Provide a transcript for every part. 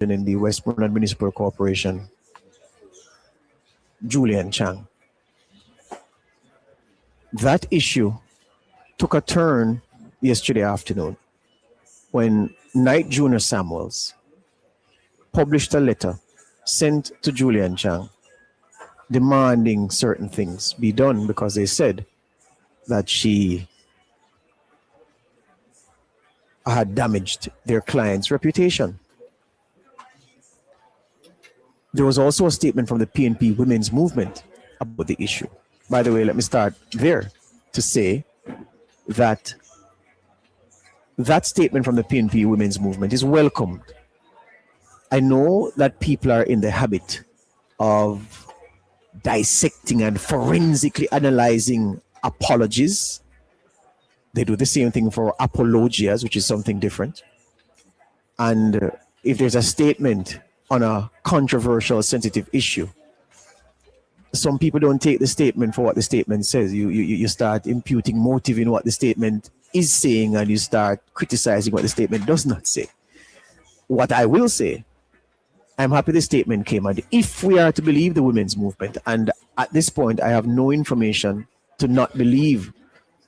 in the Westmoreland Municipal Corporation, Julian Chang. That issue took a turn yesterday afternoon when Knight Junior Samuels published a letter sent to Julian Chang demanding certain things be done because they said that she had damaged their client's reputation. There was also a statement from the PNP Women's Movement about the issue. By the way, let me start there to say that that statement from the PNP Women's Movement is welcomed. I know that people are in the habit of dissecting and forensically analyzing apologies. They do the same thing for apologias, which is something different. And if there's a statement on a controversial, sensitive issue, some people don't take the statement for what the statement says. You start imputing motive in what the statement is saying, and you start criticizing what the statement does not say. What I will say, I'm happy the statement came, and if we are to believe the women's movement, and at this point I have no information to not believe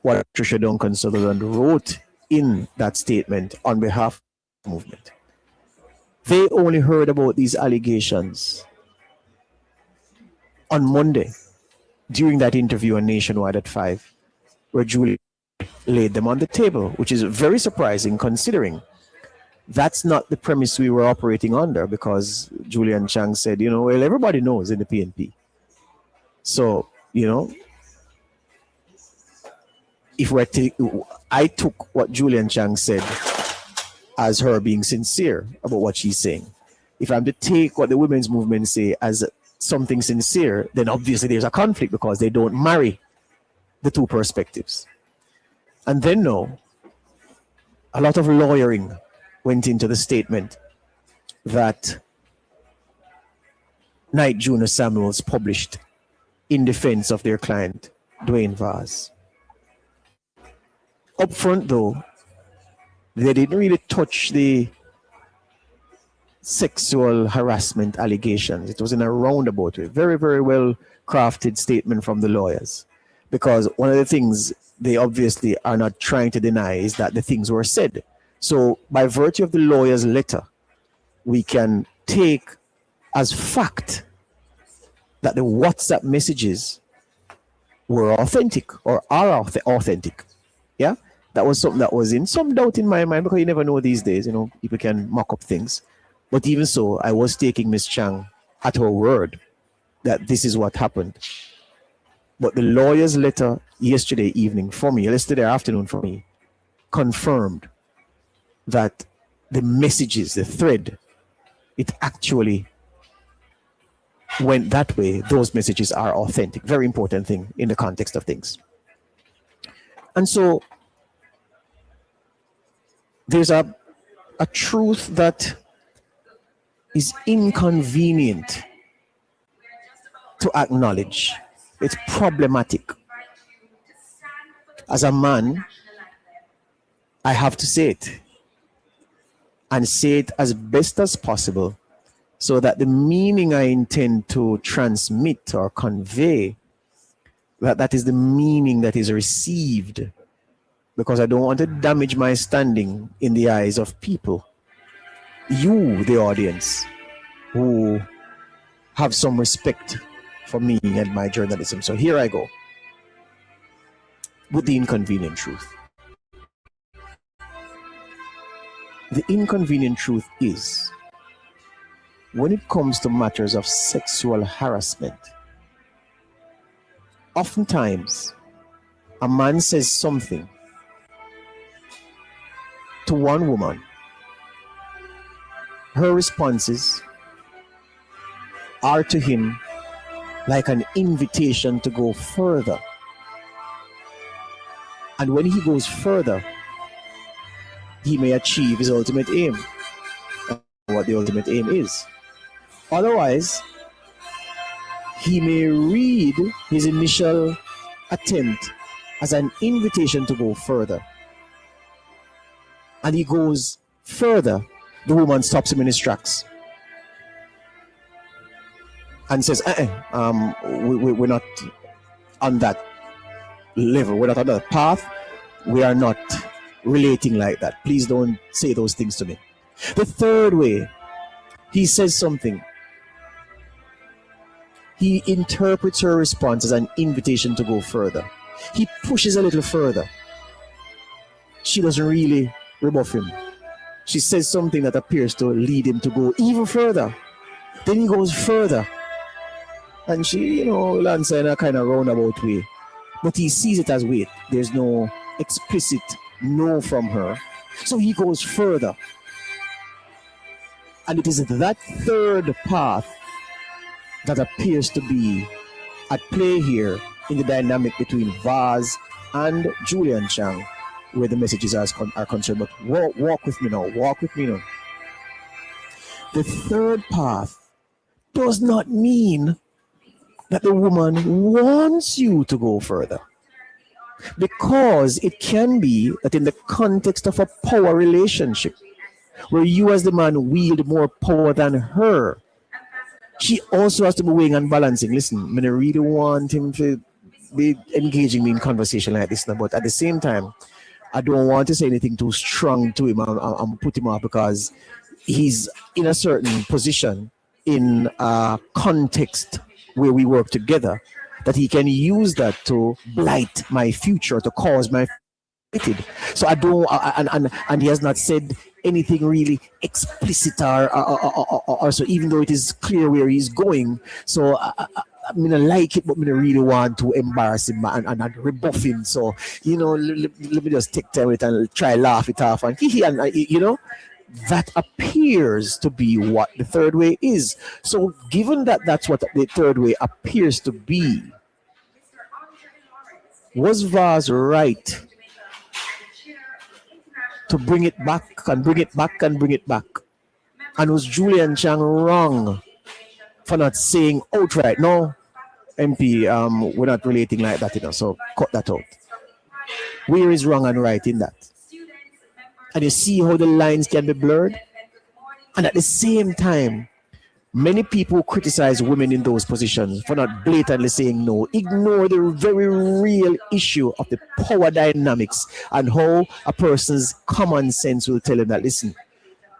what Trisha Duncan Sutherland wrote in that statement on behalf of the movement. They only heard about these allegations on Monday during that interview on Nationwide at 5, where Julie laid them on the table, which is very surprising considering that's not the premise we were operating under, because Julian Chang said, you know, well, everybody knows in the PNP. So, you know, if we're I took what Julian Chang said as her being sincere about what she's saying. If I'm to take what the women's movement say as something sincere, then obviously there's a conflict because they don't marry the two perspectives. And then no, a lot of lawyering went into the statement that Knight Junior Samuels published in defense of their client, Dwayne Vaz. Up front though, they didn't really touch the sexual harassment allegations. It was in a roundabout way. Very, very well crafted statement from the lawyers. Because one of the things they obviously are not trying to deny is that the things were said. So by virtue of the lawyer's letter, we can take as fact that the WhatsApp messages were authentic or are authentic. Yeah, that was something that was in some doubt in my mind, because you never know these days, you know, people can mock up things. But even so, I was taking Ms. Chang at her word that this is what happened. But the lawyer's letter yesterday evening for me, yesterday afternoon for me, confirmed that the messages, the thread, it actually went that way. Those messages are authentic. Very important thing in the context of things. And so there's a truth that is inconvenient to acknowledge. It's problematic. As a man, I have to say it, and say it as best as possible so that the meaning I intend to transmit or convey, that is the meaning that is received, because I don't want to damage my standing in the eyes of people. You, the audience, who have some respect for me and my journalism. So here I go with the inconvenient truth. The inconvenient truth is, when it comes to matters of sexual harassment, oftentimes a man says something to one woman. Her responses are to him like an invitation to go further. And when he goes further, he may achieve his ultimate aim, what the ultimate aim is. Otherwise, he may read his initial attempt as an invitation to go further. And he goes further, the woman stops him in his tracks and says, we're not on that level, we're not on that path, we are not relating like that. Please don't say those things to me. The third way, he says something. He interprets her response as an invitation to go further. He pushes a little further. She doesn't really rebuff him. She says something that appears to lead him to go even further. Then he goes further. And she, will answer in a kind of roundabout way. But he sees it as, wait, there's no explicit no from her. So he goes further. And it is that third path that appears to be at play here in the dynamic between Vaz and Julian Chang, where the messages are concerned. But walk with me now. Walk with me now. The third path does not mean that the woman wants you to go further. Because it can be that in the context of a power relationship, where you as the man wield more power than her, she also has to be weighing and balancing. Listen, I mean, I really want him to be engaging me in conversation like this now, but at the same time, I don't want to say anything too strong to him and put him off, because he's in a certain position in a context where we work together, that he can use that to blight my future, to cause my future. So I don't, and he has not said anything really explicit or so, even though it is clear where he's going. So I mean, I like it, but I really want to embarrass him and rebuff him. So, let me just take time with it and try laugh it off. And that appears to be what the third way is. So given that that's what the third way appears to be, was Vaz right to bring it back and bring it back and bring it back? And was Julian Chang wrong for not saying outright, no, MP, we're not relating like that, so cut that out? Where is wrong and right in that? And you see how the lines can be blurred? And at the same time, many people criticize women in those positions for not blatantly saying no, ignore the very real issue of the power dynamics and how a person's common sense will tell them that, listen,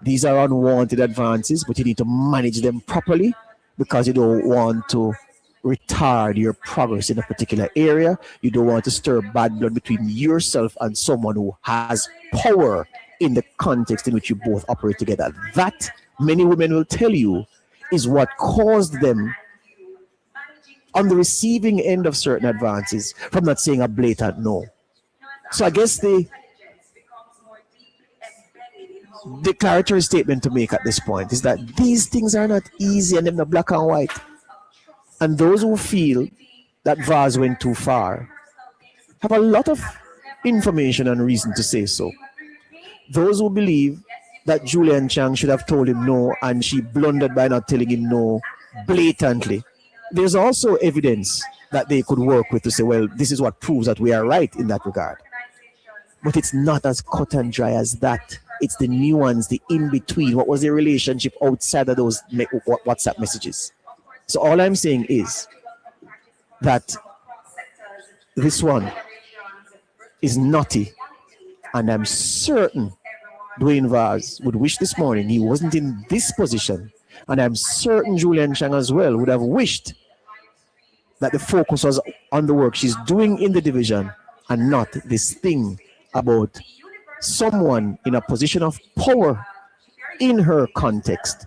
these are unwanted advances, but you need to manage them properly because you don't want to retard your progress in a particular area. You don't want to stir bad blood between yourself and someone who has power in the context in which you both operate together. That, many women will tell you, is what caused them on the receiving end of certain advances from not saying a blatant no. So I guess the declaratory statement to make at this point is that these things are not easy and they're not black and white. And those who feel that Vaz went too far have a lot of information and reason to say so. Those who believe that Julian Chang should have told him no and she blundered by not telling him no blatantly, there's also evidence that they could work with to say, well, this is what proves that we are right in that regard. But it's not as cut and dry as that. It's the nuance, the in-between. What was the relationship outside of those WhatsApp messages? So all I'm saying is that this one is naughty, and I'm certain Dwayne Vaz would wish this morning he wasn't in this position, and I'm certain Julian Chang as well would have wished that the focus was on the work she's doing in the division and not this thing about someone in a position of power in her context,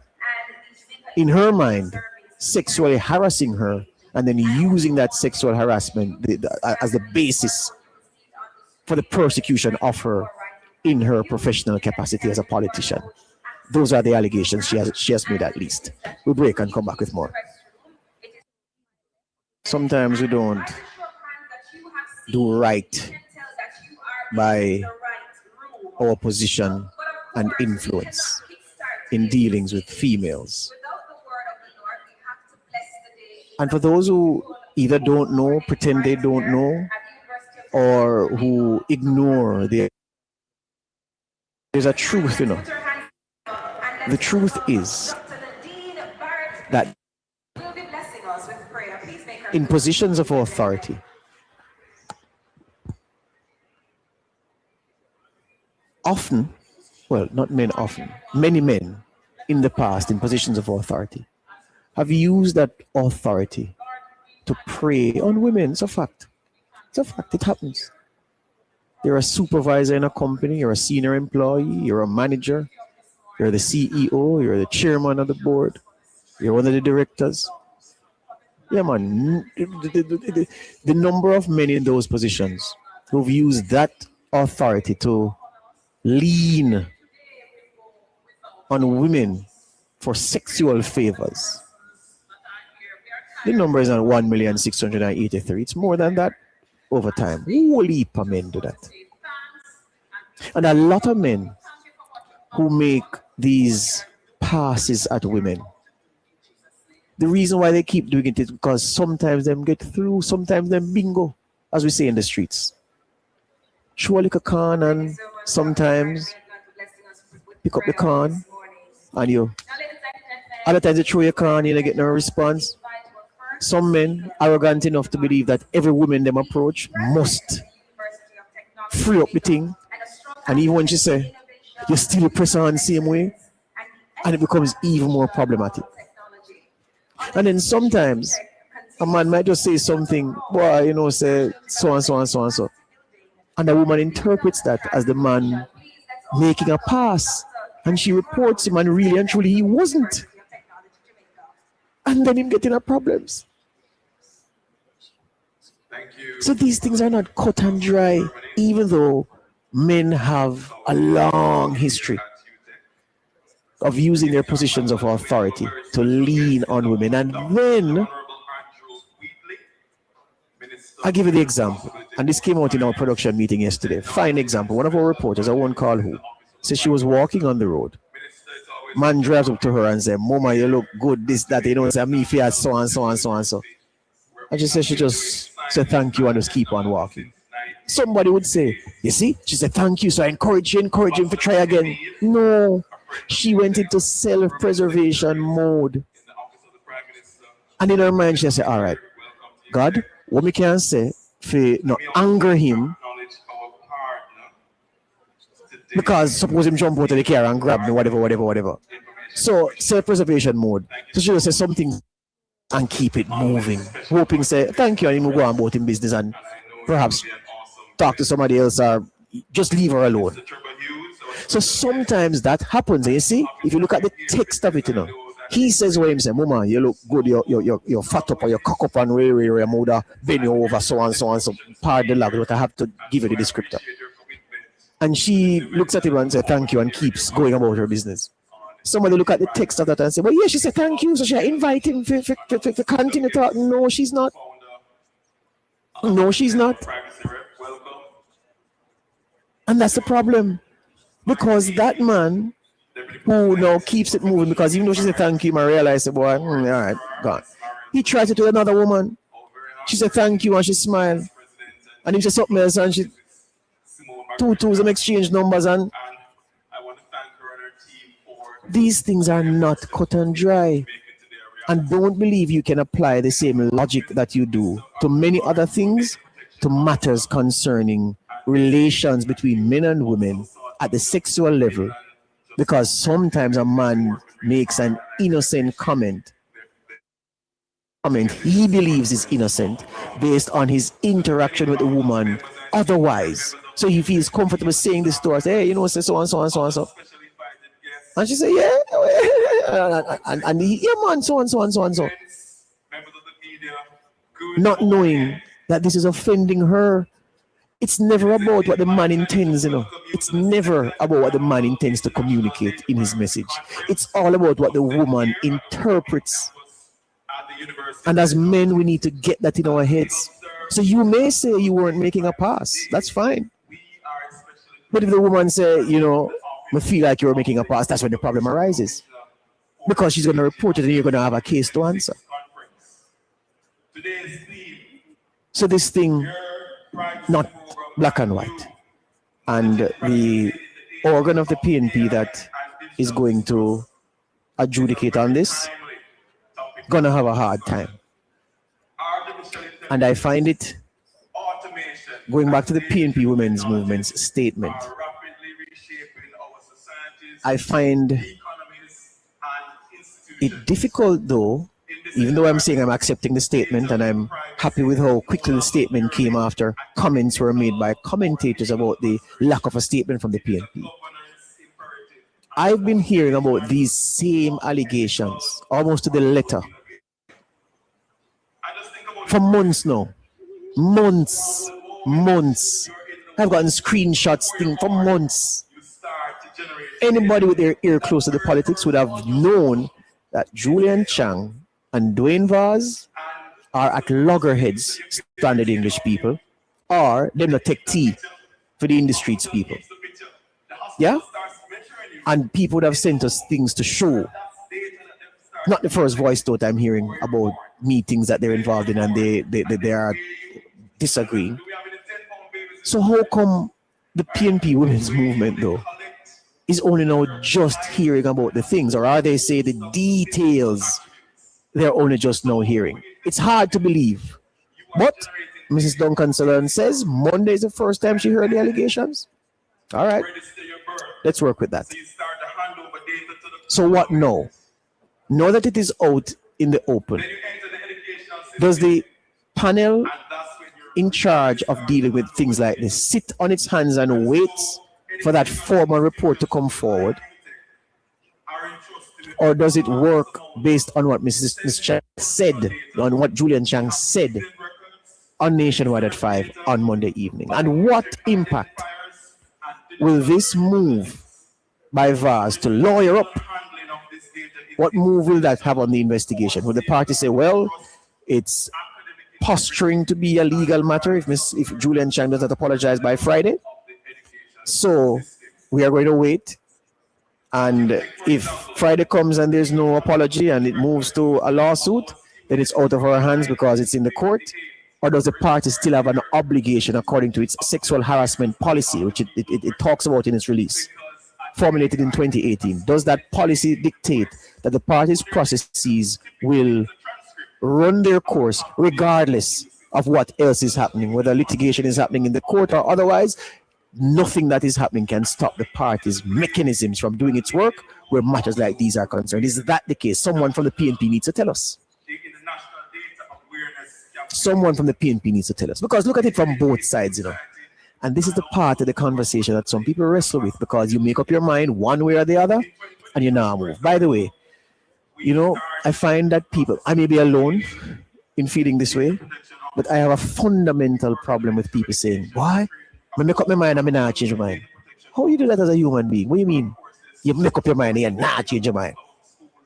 in her mind, sexually harassing her and then using that sexual harassment as the basis for the persecution of her in her professional capacity as a politician. Those are the allegations she has made, at least. We'll break and come back with more. Sometimes we don't do right by our position and influence in dealings with females. And for those who either don't know, pretend they don't know, or who ignore there's a truth, The truth is that in positions of authority, often, well, not men often, many men in the past in positions of authority have used that authority to prey on women. It's a fact. It's a fact. It happens. You're a supervisor in a company, you're a senior employee, you're a manager, you're the CEO, you're the chairman of the board, you're one of the directors. Yeah, man. The number of men in those positions who've used that authority to lean on women for sexual favors. The number is not 1,683,000. It's more than that over time. Whole heap of men do that. And a lot of men who make these passes at women, the reason why they keep doing it is because sometimes them get through, sometimes them bingo, as we say in the streets. Show a little can and sometimes pick up the can and you, other times you throw your can and you get no response. Some men arrogant enough to believe that every woman them approach must free up the thing, and even when she say you still press on the same way, and it becomes even more problematic. And then sometimes a man might just say something, well, you know, say so and so and so and so, and the woman interprets that as the man making a pass, and she reports him, and really and truly he wasn't. And then him getting up problems. So these things are not cut and dry, even though men have a long history of using their positions of authority to lean on women. And then, I'll give you the example, and this came out in our production meeting yesterday. Fine example. One of our reporters, I won't call who, says she was walking on the road. Man drives up to her and says, Mama, you look good, this, that, you know, say, me fear so and so and so and so. And she said, she just said thank you and just keep on walking. Somebody would say, you see, she said thank you, so I encourage him to try again. No, she went into self-preservation mode. And in her mind, she said, all right, God, what we can say, for not anger him, because suppose him jump out of the car and grab me, whatever. So self-preservation mode. So she just say something and keep it moving. Hoping say thank you and he will go on about in business and perhaps talk to somebody else or just leave her alone. So sometimes that happens. And you see, if you look at the text of it, you know, he says what him say, Mama, you look good, you're fat up or you're cock up and your mother bend you over, so and so and so. Pardon the language, but I have to give you the descriptor. And she looks at him and says thank you and keeps going about her business. Somebody look at the text of that and say, well, yeah, she said thank you, so she invite him to continue to talk. No, she's not. No, she's not. And that's the problem. Because that man who now keeps it moving, because even though she said thank you, I realized, boy, all right, gone. He tries it to another woman. She said thank you and she smiled. And he said something else and she two and exchange numbers, and these things are not cut and dry. And don't believe you can apply the same logic that you do to many other things, to matters concerning relations between men and women at the sexual level, because sometimes a man makes an innocent comment. He believes is innocent based on his interaction with the woman otherwise. So he feels comfortable saying this to us, hey, you know, say so and so and so and so. And she said, yeah. And he, yeah, man, so and so and so and so. Not knowing that this is offending her. It's never about what the man intends, you know. It's never about what the man intends to communicate in his message. It's all about what the woman interprets. And as men, we need to get that in our heads. So you may say you weren't making a pass. That's fine. But if the woman say, you know, I feel like you're making a pass, that's when the problem arises. Because she's going to report it and you're going to have a case to answer. So this thing, not black and white. And the organ of the PNP that is going to adjudicate on this, going to have a hard time. And I find it, going back to the PNP Women's Movement's statement, I find it difficult, though, even though I'm saying I'm accepting the statement and I'm happy with how quickly the statement came after comments were made by commentators about the lack of a statement from the PNP. I've been hearing about these same allegations almost to the letter for months now. Months. I've gotten screenshots for months. Anybody with their ear close to the politics would have known that Julian Chang and Dwayne Vaz are at loggerheads, standard English people, or them not take tea for the industry's people. Yeah? And people would have sent us things to show. Not the first voice note I'm hearing about meetings that they're involved in and they are disagreeing. So how come the PNP Women's Movement, though, is only now just hearing about the things, or are they say the details they're only just now hearing? It's hard to believe. But Mrs. Duncan Sutherland says Monday is the first time she heard the allegations. All right, let's work with that. So what now? Now that it is out in the open, does the panel in charge of dealing with things like this sit on its hands and wait for that formal report to come forward? Or does it work based on what Mrs. Chang said, on what Julian Chang said on Nationwide at 5 on Monday evening? And what impact will this move by Vaz to lawyer up, what move will that have on the investigation? Will the party say, well, it's posturing to be a legal matter if Julian Chang does not apologize by Friday? So we are going to wait. And if Friday comes and there's no apology and it moves to a lawsuit, then it's out of our hands because it's in the court? Or does the party still have an obligation according to its sexual harassment policy, which it talks about in its release, formulated in 2018? Does that policy dictate that the party's processes will run their course regardless of what else is happening, whether litigation is happening in the court or otherwise? Nothing that is happening can stop the party's mechanisms from doing its work where matters like these are concerned. Is that the case? Someone from the PNP needs to tell us. Someone from the PNP needs to tell us. Because look at it from both sides, you know. And this is the part of the conversation that some people wrestle with, because you make up your mind one way or the other and you now move. By the way, you know, I find that people, I may be alone in feeling this way, but I have a fundamental problem with people saying, why? I make up my mind and I not change my mind. How you do that as a human being? What do you mean? You make up your mind and you not change your mind.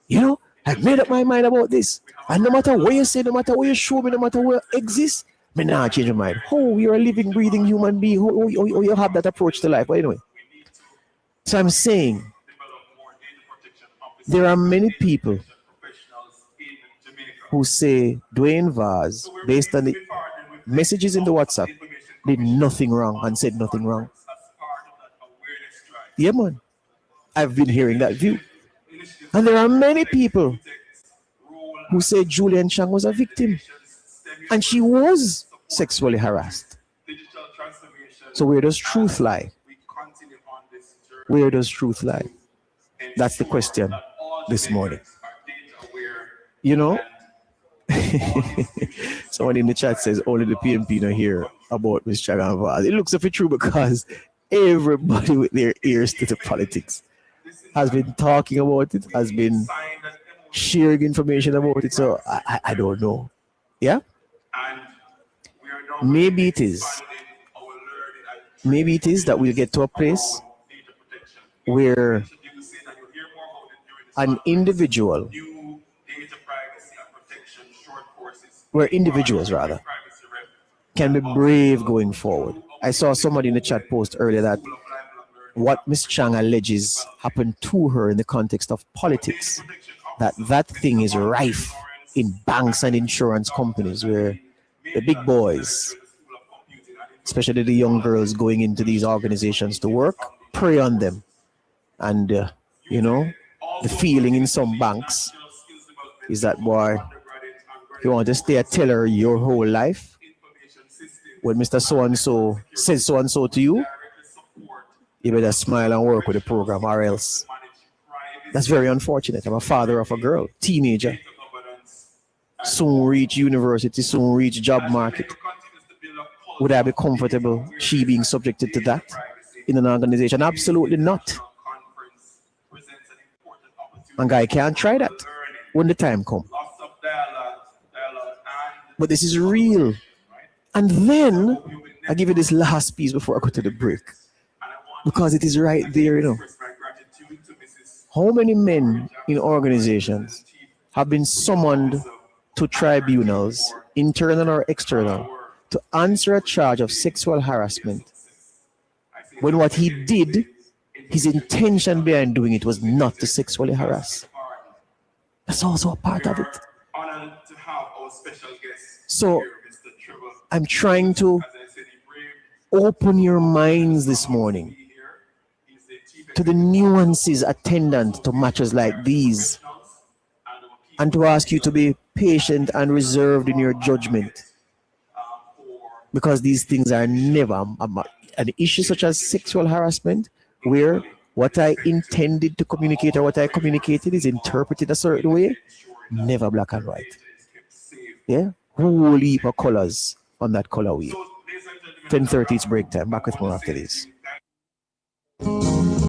You know, I've made up my mind about this. And no matter what you say, no matter what you show me, no matter what exists, I not change your mind. How you're a living, breathing human being, how you have that approach to life. But anyway, so I'm saying, there are many people who say Dwayne Vaz, based on the messages in the WhatsApp, did nothing wrong and said nothing wrong. Yeah, man. I've been hearing that view. And there are many people who say Julian Chang was a victim and she was sexually harassed. So where does truth lie? Where does truth lie? That's the question this morning. You know, someone in the chat says only the PNP know hear about Ms. Chang and Vaz. It looks a bit true because everybody with their ears to the politics has been talking about it, has been sharing information about it. So I don't know. Yeah? Maybe it is. Maybe it is that we'll get to a place where an individual, where individuals rather, can be brave going forward. I saw somebody in the chat post earlier that what Ms. Chang alleges happened to her in the context of politics, that thing is rife in banks and insurance companies where the big boys, especially the young girls going into these organizations to work, prey on them. And, you know, the feeling in some banks is that, boy, You want to stay a teller your whole life? When Mr. So-and-so says so-and-so to you, you better smile and work with the program or else. That's very unfortunate. I'm a father of a girl, teenager. Soon reach university, soon reach job market. Would I be comfortable she being subjected to that in an organization? Absolutely not. And guy can't try that when the time comes. But this is real. And then I give you this last piece before I go to the break, because it is right there, you know. How many men in organizations have been summoned to tribunals, internal or external, to answer a charge of sexual harassment when what he did, his intention behind doing it was not to sexually harass? That's also a part of it. So I'm trying to open your minds this morning to the nuances attendant to matters like these, and to ask you to be patient and reserved in your judgment, because these things are never an issue such as sexual harassment, where what I intended to communicate or what I communicated is interpreted a certain way, never black and white. Yeah, whole heap of colors on that color wheel. 10:30 it's break time. Back with more after this.